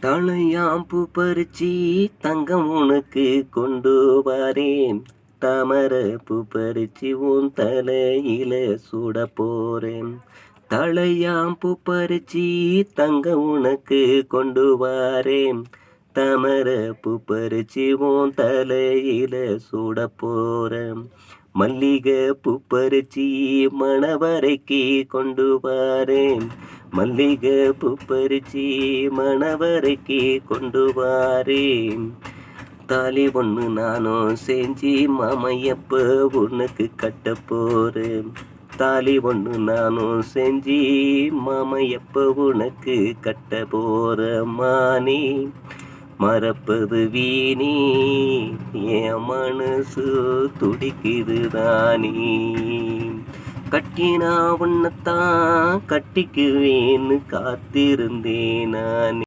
தலையாம்பு பறிச்சி தங்கம் உனக்கு கொண்டு வரேன். தாமரைப்பூ பறிச்சி உன் தலையில சூட போறேன். தலையாம்பு பறிச்சி தங்கம் உனக்கு கொண்டு வரேன். தாமரைப்பூ பறிச்சி உன் தலையில சூட போறேன். மல்லிகை பூ பறிச்சி மணவரைக்கு கொண்டு வரேன். மல்லிகை பூ பறிச்சி மணவரைக்கு கொண்டு வரேன். தாலி ஒன்று நானும் செஞ்சு மாமையப்ப உனக்கு கட்ட போறேன். தாலி ஒன்று நானும் செஞ்சு மாமையப்ப உனக்கு கட்ட போறேன். மானி மறப்பது வீணி என் மனசு துடிக்குது தானி. கட்டினா உன்னைத்தான் கட்டிக்குவேன்னு காத்திருந்தேன் நான்.